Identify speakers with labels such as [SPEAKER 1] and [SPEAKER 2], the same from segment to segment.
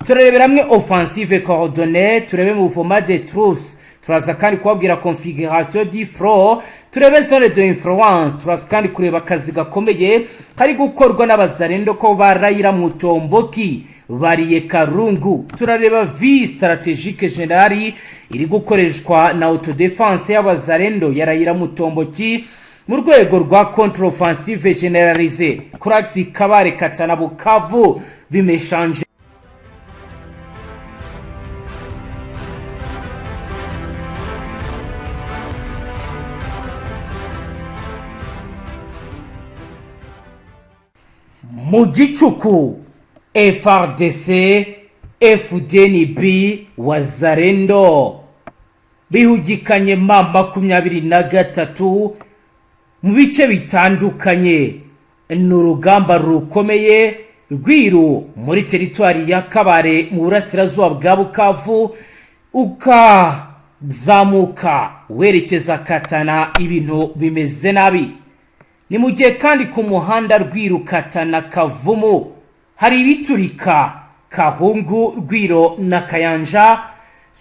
[SPEAKER 1] turareberamwe offensive coordonnée, turebe mouvement de troupes, turaza kandi kubabwira configuration du front, turebe zone de influence, turaza kandi kureba akazi gakomeye kari gukorwa n'abazarendo ko barayira mu tomboki bariye Karungu, turareba vie stratégique générale iri gukoreshwa na autodefense y'abazarendo yarayira mu tomboki mu rwego rwa contre offensive généralisée kuri axe Kabare Katana Bukavu bimeshanje. Mu Gicuku Fardc Fdnb wazarendo bihugikanye mama 23 mu bice bitandukanye. N'urugamba rukomeye rwiru muri teritwari ya Kabare mu burasirazuba bwa Bukavu ukazamuka werekeza Katana, ibintu bimeze nabi. Ni mu gihe kandi ku muhanda rwiru Katana Kavumu hari ibiturika Kahungu Rwiro na Kayanja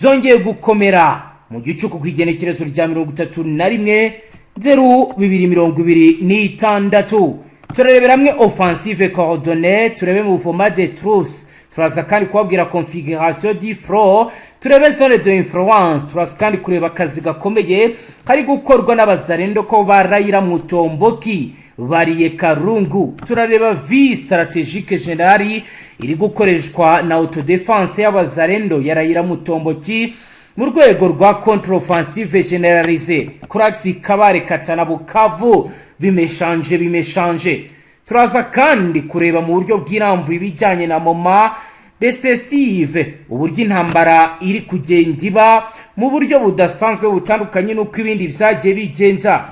[SPEAKER 1] zongeye gukomera mu Gicuku ku igenekerezo rya 31/02/2026. Turareberamwe offensive coordonnée, turebe mouvement de troupes, turaza kandi kubabwira configuration du front, turebe zone de influence, turaza kandi kureba akazi gakomeye kari gukorwa n'abazarendo ko barayira mu tomboki bariye Karungu, turareba vie stratégique générale iri gukoreshwa na autodefense y'abazarendo yarayira mu tomboki mu rwego rwa contre offensive généralisée kuri axe Kabare Katana Bukavu bimeshanje. Turaza kandi kureba mu buryo bw'iramvu ibijyanye na moment decisive, uburyo intambara iri kugenda iba mu buryo budasanzwe butandukanye n'uko ibindi byagiye bigenza.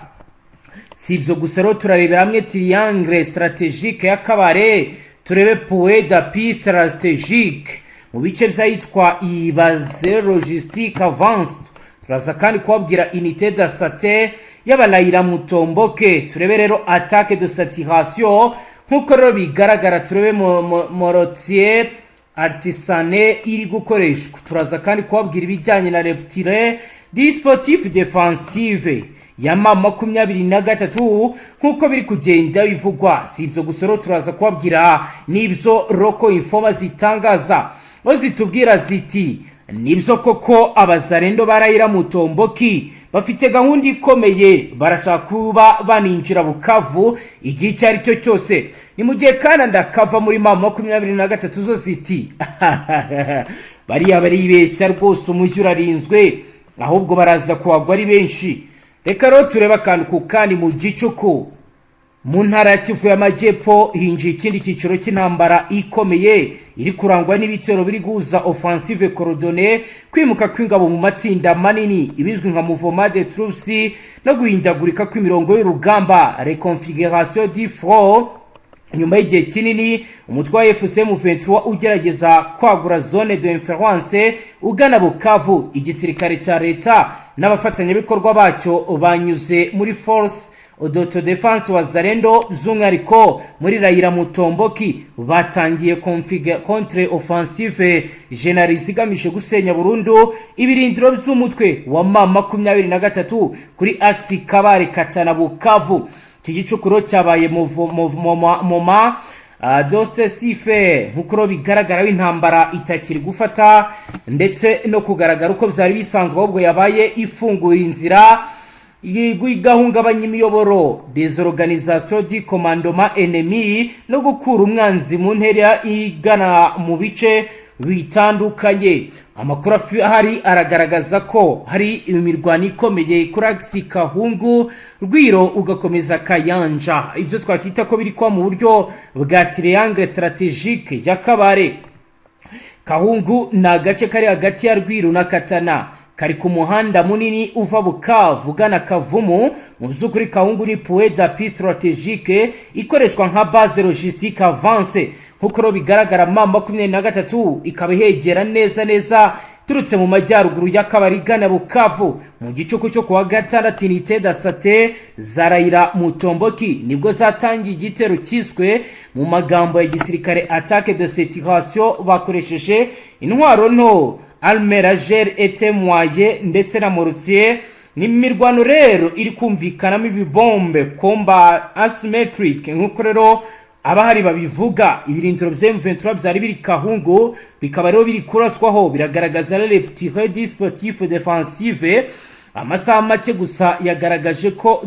[SPEAKER 1] Si ibyo gusa rero turarebera hamwe triangle stratégique ya Kabare, turebe point d'appui stratégique mu bice by'ahitwa ibaze logistique avanced. Turaza kandi kubabwira unité d'assaut y'abalayira mu tomboke, turebe rero attaque de saturation nk'uko rero bigaragara, turebe mortier artisanale iri gukoreshwa. Turaza kandi kubabwira ibijyanye na reptile dispositif defensive ya mama 23 nk'uko biri kugenda bivugwa. Si ibyo gusa rero turaza kubabwira n'ibyo roko informa zitangaza bazitubwira ziti nibyo koko abazarendo barayira mu tomboki bafite gahunda ikomeye, barashaka kuba baninjira Bukavu igihe cyari cyo cyose. Ni mu gihe kandi ndakava muri mama 23 zo ziti bariya baribeshya rwose, umujyi urarinzwe ahubwo baraza kuwagwa ari benshi. Reka rero tureba kandi ku kandi mu Gicuku mu ntara ya Kivu y'Amajyepfo hinjiye ikindi cyiciro cy'intambara ikomeye iri kurangwa n'ibitero biri guza offensive coordonnée, kwimuka kw'ingabo mu matsinda manini ibizwi nka mouvement de troupes no guhindagurika kw'imirongo y'urugamba reconfiguration du front. Nyuma y'igihe kinini umutwe wa FCM23 ugerageza kwagura zone de influence ugana Bukavu, igisirikare cya leta n'abafatanyabikorwa bacyo banyuze muri force d'autodefense wazarendo z'umwihariko muri rayira mu tomboki batangiye contre offensive généralisée igamije gusenya burundu ibirindiro by'umutwe wa mama 23 kuri axe Kabare Katana Bukavu. Iki gicukuro cyabaye moma dose sife nk'uko bigaragara w'intambara itakiri gufata ndetse no kugaragara uko byari bisanzwe, ahubwo yabaye ifungura inzira igahungabanya imiyoboro des organisations du commandement ennemi no gukura umwanzi mu ntera igana mu bice bitandukanye. Amakuru ahari aragaragaza ko hari imirwano ikomeye kuri axe Kahungu Rwiro ugakomeza Kayanja, ibyo twakita ko biri kwa mu buryo bwa triangle stratégique ya Kabare. Kahungu na gace kari hagati ya Rwiro na Katana, kari ku muhanda munini uva Bukavu gana Kavumu. Mu by'ukuri Kahungu ni point d'appui stratégique ikoreshwa nka base logistique avance nk'uko bigaragara mama 23 ikaba hegera neza turutse mu majyaruguru y'akabarigana Bukavu mu gicuku cyo kuwa gatandatu unité d'asate zarayira Mutomboki nibwo zatangiye igitero kiswe mu magambo ya gisirikare attaque de saturation bakoresheje intwaro nto almeragere etemoye ndetse na mortier. Ni mirwano rero iri kumvikanamo ibibombe combat asymmetric nkuko rero abahari babivuga. Ibirindiro bya M23 byari biri Kahungu bikaba rero biri kuraswaho, biragaragaza les petits dispositifs défensifs. Amasaha make gusa yagaragaje ko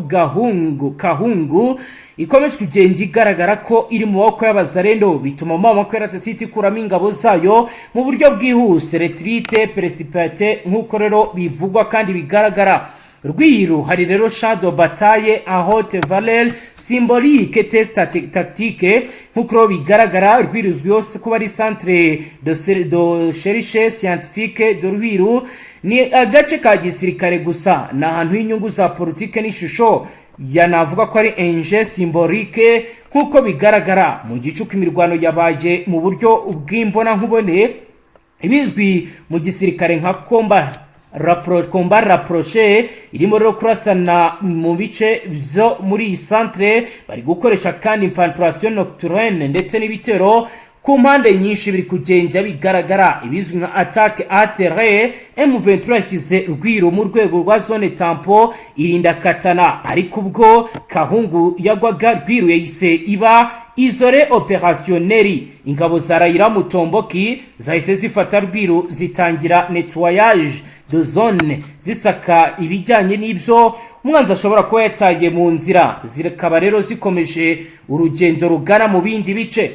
[SPEAKER 1] Kahungu ikomeje kugenda igaragara ko iri mu maboko y'abazarendo, bituma mama ko yaratse ikuramo ingabo zayo mu buryo bwihuse, retrite précipité nkuko rero bivugwa kandi bigaragara. Rwiru hari rero shadow bataille en haute valeur symbolique tactique nkuko bigaragara. Rwiru yose kuba ari centre de recherche scientifique de Rwiru, ni agace ka gisirikare gusa na hantu h'inyungu za politique n'ishusho yanavuga ko ari enjeu symbolique nkuko bigaragara. Mu gicuku imirwano yabaye mu buryo bw'imbona nkubone, ibizwi mu gisirikare nka combat rapproché, irimo rero kurasana mu bice byo muri iyi centre. Bari gukoresha kandi infiltration nocturne ndetse n'ibitero ku mpande nyinshi biri kugenda bigaragara. Ibizwi nka attaque à terre, M23 yashyize Rwiru mu rwego rwa zone tampo irinda Katana, ariko ubwo Kahungu yagwaga Rwiru yahise iba isole opérationnelle. Ingabo zarayira Mutomboki zahise zifata Rwiru zitangira nettoyage de zone zisaka ibijyanye n'ibyo umwanzi ashobora kuba yataye mu nzira. Zikaba rero zikomeje urugendo rugana mu bindi bice.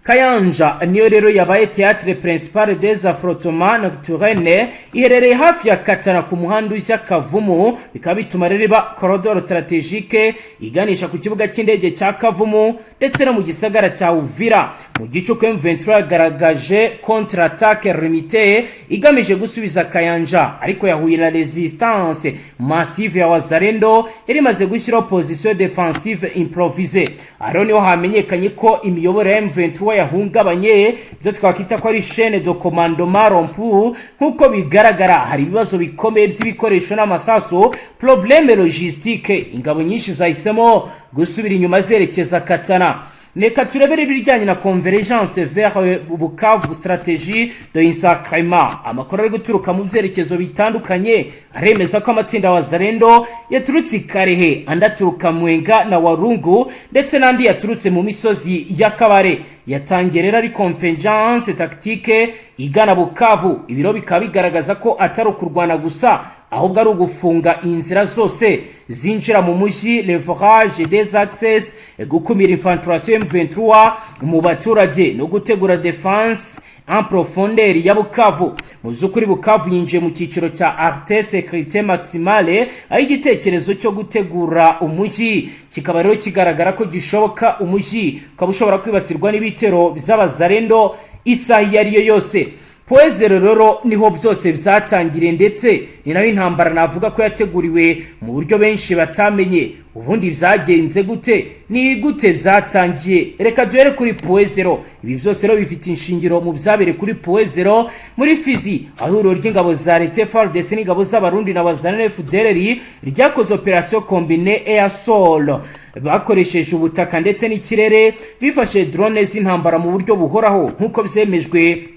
[SPEAKER 1] Kayanja niyo rero yabaye théâtre principal des affrontements nocturnes, iherereye hafi ya Katana ku muhanda ujya Kavumu, bikaba bituma rero iba corridor stratégique iganisha ku kibuga cy'indege cya Kavumu ndetse no mu gisagara cya Uvira. Mu gicuku M23 yagaragaje contre attaque limitée igamije gusubiza Kayanja, ariko yahuye na resistance massive ya wazarendo yari maze gushyira position défensive improvisée. Aro niho hamenyekanye ko imiyoboro ya M23 yahungabanye, byo twakita ko ari chaîne de commandement rompu. Nkuko bigaragara hari ibibazo bikomeye by'ibikoresho n'amasaso, problème logistique. Ingabo nyinshi zahisemo gusubira inyuma zerekeza Katana. Neka turebere ibijyanye na convergence vers Bukavu, stratégie de insacrement. Amakuru ari guturuka mu byerekezo bitandukanye aremeza ko amatsinda wa Zarendo yaturutse Karehe, andaturuka Mwenga na Warungu ndetse n'andi yaturutse mu misozi ya Kabare. Yatangerera ari convergence tactique igana Bukavu. Ibiro bikaba bigaragaza ko atari ukurwana gusa, ahubwo ari ugufunga inzira zose zinjira mu mujyi, levrage des accès, gukumira infiltration M23 mu baturage no gutegura defense en profondeur ya Bukavu. Mu by'ukuri Bukavu yinjiye mu cyiciro cya arte sécurité maximale, aho igitekerezo cyo gutegura umujyi kikaba rero kigaragara ko gishoboka. Umujyi ukaba ushobora kwibasirwa n'ibitero by'abazarendo isaha iyo ariyo yose. Poezero rero niho byose byatangiriye, ndetse ni nayo intambara navuga ko yateguriwe mu buryo benshi batamenye. Ubundi byagenze gute? Ni gute byatangiye? Reka duhere kuri Poezero. Ibi byose rero bifite inshingiro mu byabere kuri Poezero muri Fizi, aho urwo ry'ingabo za leta Fardc n'ingabo z'abarundi na bazana FDLR ryakoze operation combinée air sol, bakoresheje ubutaka ndetse n'ikirere, bifashe drone z'intambara mu buryo buhoraho nkuko byemejwe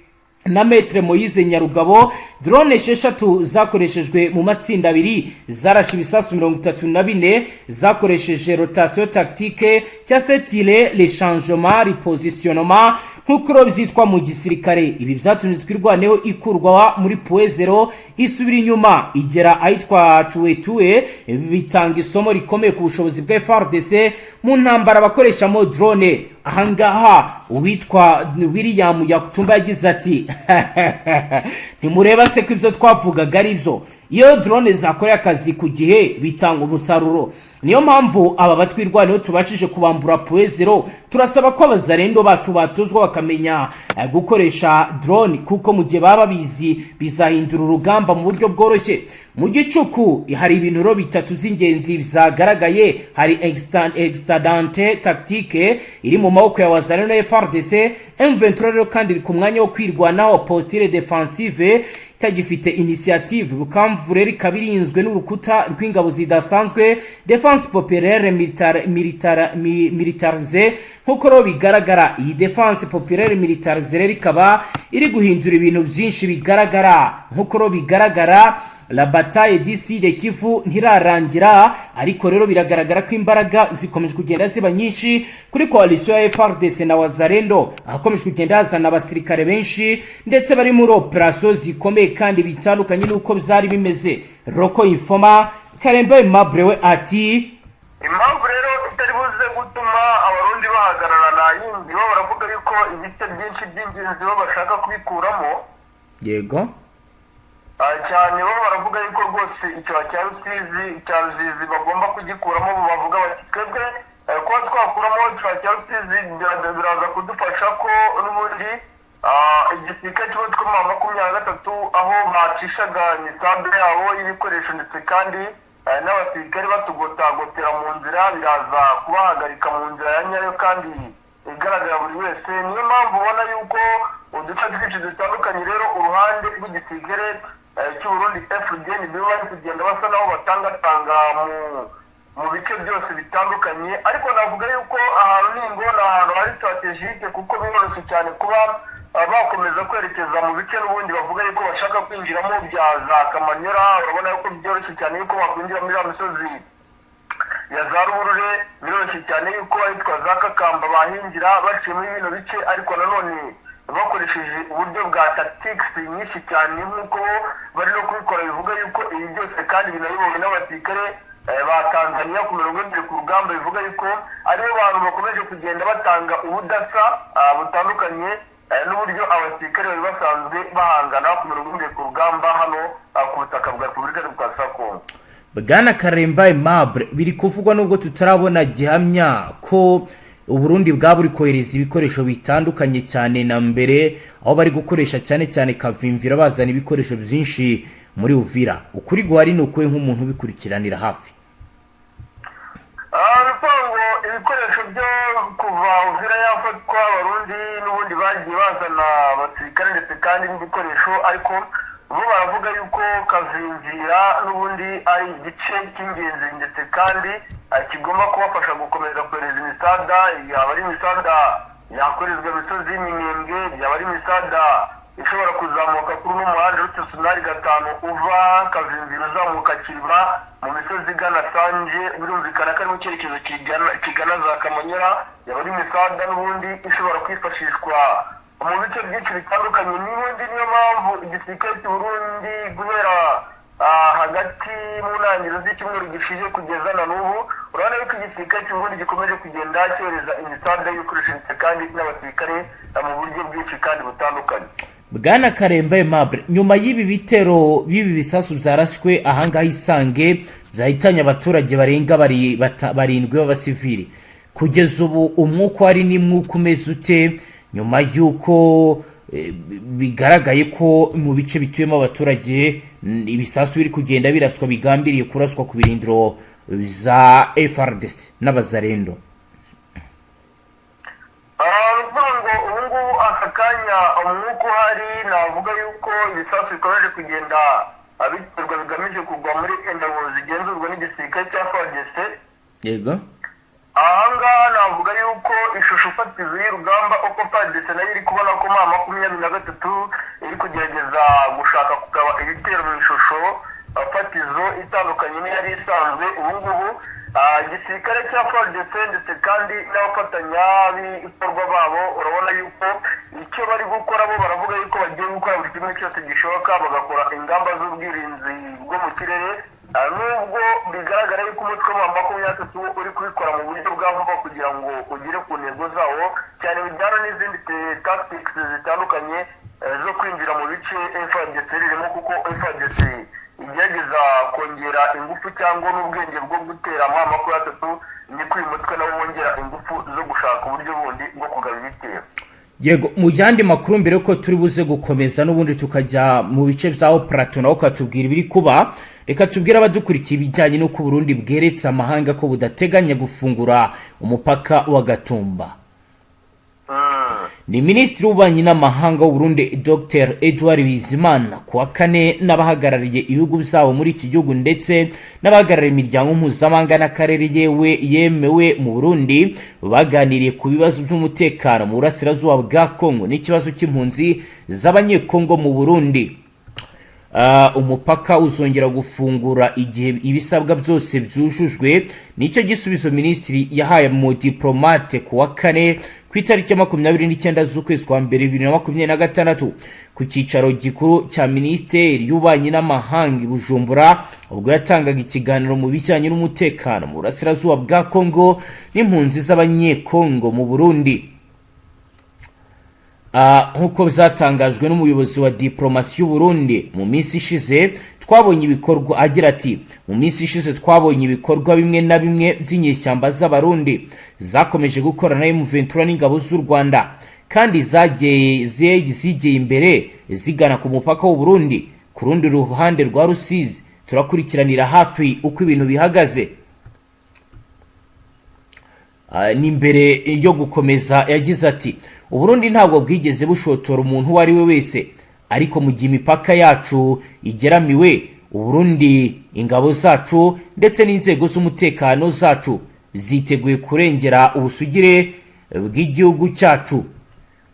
[SPEAKER 1] na Maître Moise Nyarugabo. Drone 6 zakoreshejwe mu matsinda abiri, zarashe ibisasu 34, zakoresheje rotation tactique cyangwa tire le changement repositionnement nkuko byitwa mu gisirikare. Ibi byatumye twirwaneho ikurwa muri Poezero isubira inyuma igera ahitwa Tuwe, bitanga isomo rikomeye ku bushobozi bwa Fardc mu ntambara bakoresha mo drone. Ahangaha uwitwa William Yakutumba yagize ati ntimureba se ko ibyo twavugaga ari byo? Iyo drone zakoreye akazi ku gihe bitanga umusaruro. niyo mpamvu aba batwirwaniyeho tubashije kubambura poezero. Turasaba ko abazarendo bacu batozwa bakamenya gukoresha drone, kuko mu gihe baba bizi bizahindura urugamba mu buryo bworoshye. Mu Gicuku hari ibintu ro bitatu z'ingenzi bizagaragaye. Hari indépendante tactique iri mu maboko ya wazarendo na Fardc. M23 rero kandi iri ku mwanya wo kwirwanaho posture defensive itagifite initiative. Bukavu rero ikaba irinzwe n'urukuta rw'ingabo zidasanzwe defense populaire militarisée. Nkuko rero bigaragara iyi defense populaire militarisée rero ikaba iri guhindura ibintu byinshi bigaragara. Nkuko rero bigaragara la bataille d'ici de Kivu ntirarangira, ariko rero biragaragara ko imbaraga zikomeje kugenda ziba nyinshi kuri coalition ya Fardc na wazarendo, ahakomeje kugenda hazana abasirikare benshi ndetse bari muri operation zikomeye kandi bitandukanye nuko byari bimeze. Roko Informa Karembe Mabure we ati
[SPEAKER 2] impamvu rero itari buze gutuma abarundi bahagararana yindi bo baravuga yuko ibice byinshi by'ingenzi bo bashaka kubikuramo.
[SPEAKER 1] Yego
[SPEAKER 2] cyane bo baravuga yuko rwose icyo cya Rusizi bagomba kugikuramo. Bo bavuga bati twebwe kuba twakuramo icyo cya Rusizi biraza kudufasha ko n'ubundi igisirikare kiba tw'ama 23 aho bacishaga imisambi yabo y'ibikoresho ndetse kandi n'abasirikare batugotagotera mu nzira biraza kubahagarika mu nzira ya nyayo kandi igaragara buri wese. Niyo mpamvu ubona yuko uduce twinshi dutandukanye rero uruhande rw'igisirikare cy'Uburundi Fdnb bari kugenda basa naho batangatanga mu bice byose bitandukanye. Ariko navuga yuko ahantu n'ingona ahantu hari strategique, kuko biroroshye cyane kuba bakomeza kwerekeza mu bice n'ubundi bavuga yuko bashaka kwinjiramo bya za Kamanyora. Urabona yuko byoroshye cyane yuko bakwinjira muri Misozi ya za Ruburure, biroroshye cyane yuko abitwa za Kakamba bahingira baciye muri bino bice, ariko nanone bakoresheje uburyo bwa tactics nyinshi cyane nk'uko bari no kubikora. Bivuga yuko ibi byose kandi binayobowe n'abasirikare ba Tanzania ku mirongo imbere ku rugamba. Bivuga yuko aribo bantu bakomeje kugenda batanga ubudasa butandukanye n'uburyo abasirikare bari basanzwe bahangana ku mirongo imbere ku rugamba hano ku butaka bwa Repubulika Demokarasi ya Kongo.
[SPEAKER 1] Bwana Karemba Aimable, biri kuvugwa nubwo tutarabona gihamya ko Uburundi bwaburi kohereza ibikoresho bitandukanye cyane na mbere, aho bari gukoresha cyane cyane kavimvira bazana ibikoresho byinshi muri Uvira. Ukuri guhari nukuwe nk'umuntu ubikurikiranira hafi.
[SPEAKER 2] Rupango ibikoresho byo kuva Uvira yafatwa abarundi n'ubundi bagiye bazana abasirikare ndetse kandi n'ibikoresho, ariko bo baravuga yuko kavimvira n'ubundi ari igice cy'ingenzi ndetse kandi kigomba kubafasha gukomeza kohereza imisada. Yaba ari imisada yakorezwa Misozi y'Iminembwe, yaba ari imisada ishobora kuzamuka kuri n'umuhanda w'Utusunari 5 uva kavimvira uzamuka Kiba mu misozi igana Sanje. Birumvikana ko ari mu cyerekezo kigana za Kamanyora. Yaba ari imisada n'ubundi ishobora kwifashishwa mu bice byinshi bitandukanye. N'ubundi niyo mpamvu igisirikare cy'Uburundi guhera hagati mu ntangiriro z'icyumweru gishize kugeza na n'ubu, urabona yuko igisirikare cy'Uburundi gikomeje kugenda cyohereza imisada y'ibikoresho kandi n'abasirikare mu buryo bwinshi kandi butandukanye.
[SPEAKER 1] Bwana Karemba Aimable, nyuma y'ibi bitero bibi bisasu byarashwe ahangaha Isange byahitanye abaturage barenga barindwi b'abasivili, kugeza ubu umwuka ari n'imwuka umeze ute nyuma y'uko bigaragaye ko mu bice bituyemo abaturage ibisasu biri kugenda biraswa bigambiriye kuraswa ku birindiro za Fardc n'abazarendo?
[SPEAKER 2] Ubungubu aka kanya umwuka uhari navuga yuko ibisasu bikomeje kugenda biterwa bigamije kugwa muri ingabo zigenzurwa n'igisirikare cya Fardc.
[SPEAKER 1] Yego,
[SPEAKER 2] ahangaha navuga yuko ishusho fatizo y'urugamba uko Fardc nayo iri kubona ko ma 23 iri kugerageza gushaka kugaba ibitero mu ishusho fatizo itandukanye n'iyari isanzwe. Ubungubu igisirikare cya Fardc ndetse kandi n'abafatanya b'ibikorwa babo, urabona yuko icyo bari gukora bo baravuga yuko bagiye gukora buri kimwe cyose gishoboka, bagakora ingamba z'ubwirinzi bwo mu kirere. Nubwo bigaragara yuko umutwe wa 23 uri kubikora mu buryo bwa vuba kugira ngo ugere ku ntego zawo, cyane bijyana n'izindi tactics zitandukanye zo kwinjira mu bice Fardc ririmo, kuko Fardc igerageza kongera ingufu cyangwa n'ubwenge bwo gutera amakuru atatu ni uyu mutwe nawo wongera ingufu zo gushaka uburyo bundi bwo kugaba ibitero.
[SPEAKER 1] Yego, mu yandi makuru mbere ko turi buze gukomeza n'ubundi tukajya mu bice byaho Plateau naho katubwira ibiri kuba, reka tubwira abadukurikiye ibijyanye n'uko Burundi bweretse amahanga ko budateganya gufungura umupaka wa Gatumba. Ni Minisitiri w'Ububanyi n'Amahanga w'u Burundi Dr Edouard Bizimana kuwa kane n'abahagarariye ibihugu byabo muri iki gihugu ndetse n'abahagarariye imiryango mpuzamahanga n'akarere yemewe mu Burundi baganiriye ku bibazo by'umutekano mu burasirazuba bwa Kongo n'ikibazo cy'impunzi z'abanyekongo mu Burundi. Umupaka uzongera gufungura igihe ibisabwa byose byujujwe, nicyo gisubizo Minisitiri yahaye mu diplomate kuwa kane ku itariki ya 29 z'ukwezi kwa mbere 2026 ku cyicaro gikuru cya Minisiteri y'Ububanyi n'Amahanga i Bujumbura, ubwo yatangaga ikiganiro mu bijyanye n'umutekano mu burasirazuba bwa Kongo n'impunzi z'abanyekongo mu Burundi. Nkuko byatangajwe n'umuyobozi wa diplomasi y'u Burundi, mu minsi ishize twabonye ibikorwa, agira ati mu minsi ishize twabonye ibikorwa bimwe na bimwe by'inyeshyamba z'abarundi zakomeje gukorana M23 n'ingabo z'u Rwanda kandi zigeye imbere zigana ku mupaka w'u Burundi. Ku rundi ruhande rwa Rusizi turakurikiranira hafi uko ibintu bihagaze. N'imbere yo gukomeza yagize ati Uburundi ntabwo bwigeze bushotora umuntu wari we wese, ariko mu gihe imipaka yacu igeramiwe Uburundi ingabo zacu ndetse n'inzego z'umutekano zacu ziteguye kurengera ubusugire bw'igihugu cyacu.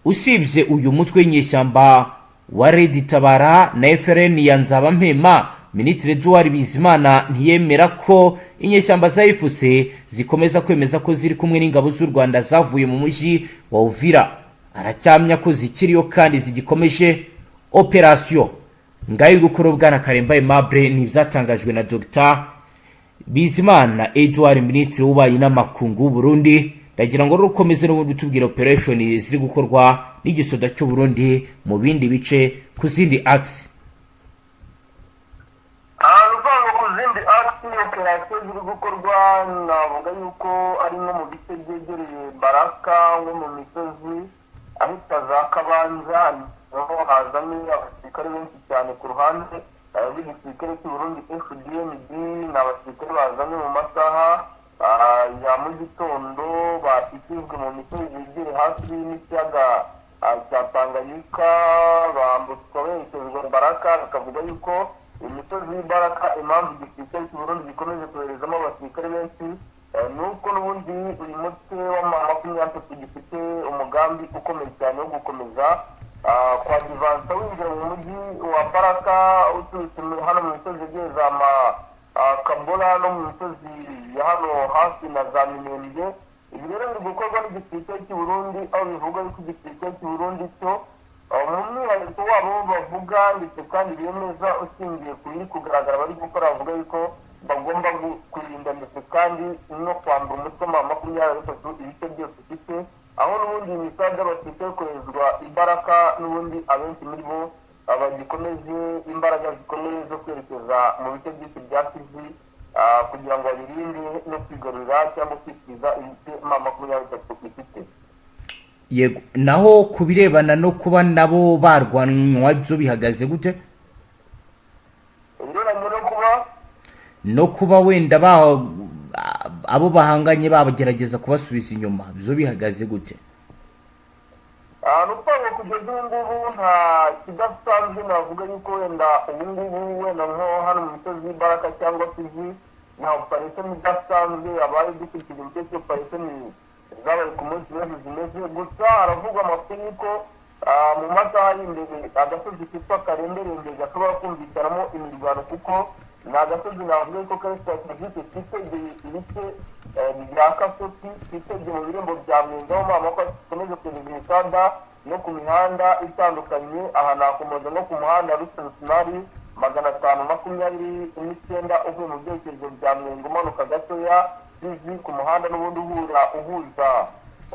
[SPEAKER 1] Usibye uyu mutwe w'inyeshyamba wa Red Tabara na FRN ya Nzabampema, Minisitiri Edouard Bizimana ntiyemera ko inyeshyamba za FDC zikomeza kwemeza ko ziri kumwe n'ingabo z'u Rwanda zavuye mu mujyi wa Uvira. Aracyamya ko zikiriyo kandi zigikomeje operation. Ngayo gukora bwana Karemba Aimable n'ibyatangajwe na Dr Bizimana Edouard, Minisitiri w'Ububanyi n'Amakungu w'u Burundi. Ndagira ngo rukomeze no gutubwira operation ziri gukorwa n'igisoda cy'u Burundi mu bindi bice ku zindi axes.
[SPEAKER 2] Operasiyo ziri gukorwa navuga yuko ari nko mu bice byegereye Baraka nko mu misozi ahita za Kabanza, aho hazamo abasirikare benshi cyane ku ruhande rw'igisirikare cy'u Burundi Fdnb, ni abasirikare bazanye mu masaha ya mu gitondo bashyizwe mu misozi yegereye hafi n'ikiyaga cya Tanganyika, bambutswa berekezwa Baraka. Bakavuga yuko imisozi y'Ibaraka impamvu igisirikare cy'u Burundi gikomeje koherezamo abasirikare benshi nuko n'ubundi uyu mutwe wa 23 gifite umugambi ukomeye cyane wo gukomeza kwa divansa winjira mu mujyi wa Baraka uturutse hano mu misozi igeza Kabola no mu misozi ya hano hafi na za Minembwe. Ibi rero biri gukorwa n'igisirikare cy'u Burundi, aho bivuga yuko igisirikare cy'u Burundi cyo mu mwihariko wabo bavuga ndetse kandi biyemeza ushingiye ku biri kugaragara bari gukora, bavuga yuko bagomba kurinda ndetse kandi no kwambura umutwe wa 23 ibice byose ufite, aho n'ubundi imisaga y'abasirikare koherezwa Ibaraka n'ubundi abenshi muri bo bagikomeje imbaraga zikomeye zo kwerekeza mu bice byinshi bya Kivu kugira ngo babirinde no kwigarurira cyangwa kwikiza ibice 23 ifite.
[SPEAKER 1] Yego, naho kubirebana no kuba nabo barwanwa byo bihagaze gute? No kuba wenda abo bahanganye babagerageza kubasubiza inyuma byo bihagaze gute?
[SPEAKER 2] Nuko kugeza ubu ngubu nta kidasanzwe navuga yuko wenda ubu ngubu wenda nko hano mu misozi y'Ibaraka cyangwa Kivu nta operation idasanzwe abaye dukurikije ibice byo operation zabaye ku munsi w'ejo zimeze gusa. Haravugwa amakuru yuko mu masaha y'imbere agasozi kitwa Karemberenge gashobora kumvikanamo imirwano, kuko ni agasozi navuga yuko kari strategique kitegeye ibice bya Kasoti, kitegeye mu birembo bya Mwenga aho amako akomeza kugeza imikanda no ku mihanda itandukanye. Aha nakomeza no ku muhanda Rusensinari 529 uvuye mu byerekezo bya Mwenga umanuka gatoya Kizi ku muhanda n'ubundi uhuza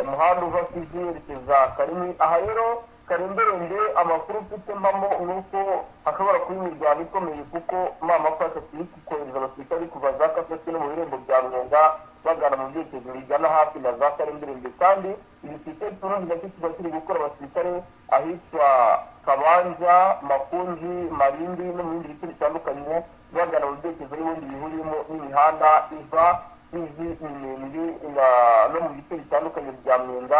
[SPEAKER 2] umuhanda uva Kizi yerekeza Karimi. Aha rero karemberende amakuru mfite mbamo nuko ashobora kuba imirwano ikomeye kuko mama afasha kuri kohereza abasirikari kuva za Kasese no mu birembo bya Mwenda bagana mu byerekezo bigana hafi na za karemberende kandi ibisirikare Burundi nacyo kiba kiri gukora abasirikare ahitwa Kabanja, Makunzi, Marindi no mu bindi bice bitandukanye bagana mu byerekezo n'ubundi bihuriyemo n'imihanda iva izi imindi no mu bice bitandukanye bya Mwenda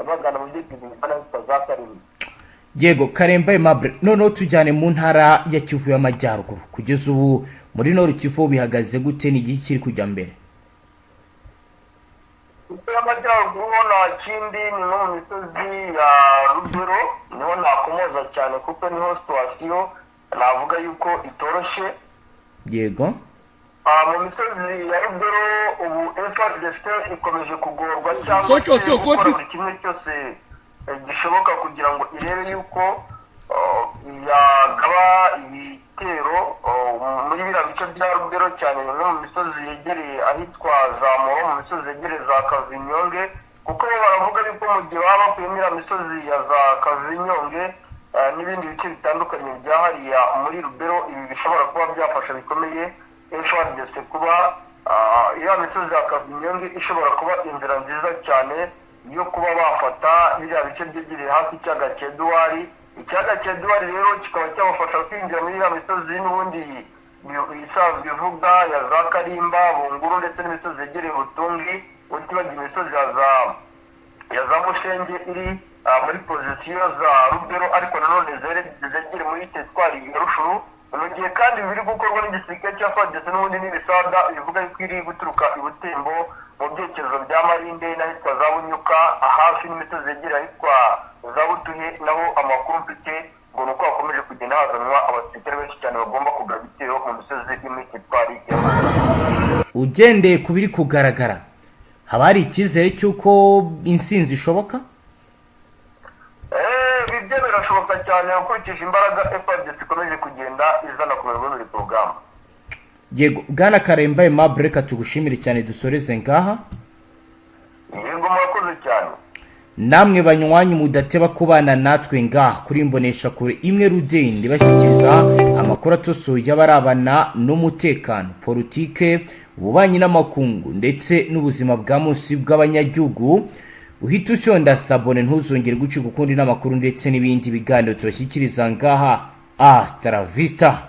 [SPEAKER 2] bagana mu byerekezo bigana za Karemberende.
[SPEAKER 1] Yego Karemba Aimable, noneho tujyane mu ntara ya Kivu y'Amajyaruguru. Kugeza ubu muri Nord Kivu bihagaze gute, ni iki kiri kujya mbere?
[SPEAKER 2] Y'Amajyaruguru nta kindi ni no mu misozi ya Rubero niho nakomoza cyane kuko niho situation navuga yuko itoroshe.
[SPEAKER 1] Yego.
[SPEAKER 2] Mu misozi ya Rubero ubu Fardc ikomeje kugorwa cyangwa buri kimwe cyose gishoboka kugira ngo irebe yuko yagaba ibitero muri biriya bice bya Rubero cyane no mu misozi yegereye ahitwa za Moro, mu misozi yegereye za Kavinyonge kuko baravuga yuko mu gihe baba bakuye muri misozi ya za Kavinyonge n'ibindi bice bitandukanye bya hariya muri Rubero ibi bishobora kuba byafasha bikomeye Fdnb kuba iyo misozi ya Kavinyonge ishobora kuba inzira nziza cyane yo kuba bafata biriya bice byegereye hafi ikiyaga cya Edouard. Ikiyaga cya Edouard rero kikaba cyabafasha kwinjira muri iriya misozi n'ubundi isanzwe ivuga ya za Karimba, Bunguru ndetse n'imisozi yegereye Butungi utibagiwe imisozi ya za Mushenge iri muri pozisiyo za Rubero ariko nanone zegereye muri teritwari ya Rushuru. Mu gihe kandi biri gukorwa n'igisirikare cya Fardc n'ubundi n'ibisada bivuga yuko iri guturuka i Butembo mu byerekezo bya Marinde n'ahitwa za Bunyuka hafi n'imisozi yegereye ahitwa za Butuhe naho amakuru mfite ngo nuko hakomeje kugenda hazanwa abasirikare benshi cyane bagomba kugaba ibitero mu misozi y'imiteritwari ya
[SPEAKER 1] ugendeye ku biri kugaragara haba hari icyizere cy'uko insinzi ishoboka?
[SPEAKER 2] Ibyo birashoboka cyane ukurikije imbaraga Fdnb ikomeje kugenda izana ku mirongo y'iri porogaramu.
[SPEAKER 1] Yego Bwana Karemba Aimable, reka tugushimire cyane dusoreze ngaha.
[SPEAKER 2] Yego murakoze cyane.
[SPEAKER 1] Namwe banywanyi mudateba kubana natwe ngaha kuri imbonesha kure imwe Rudende bashyikiriza amakuru atosoye y'abarabana n'umutekano, politike, ububanyi n'amakungu ndetse n'ubuzima bwa munsi bw'abanyagihugu. Uhita ushonda sabone ntuzongere gucika ukundi n'amakuru ndetse n'ibindi biganiro tubashyikiriza ngaha. Hasta la vista.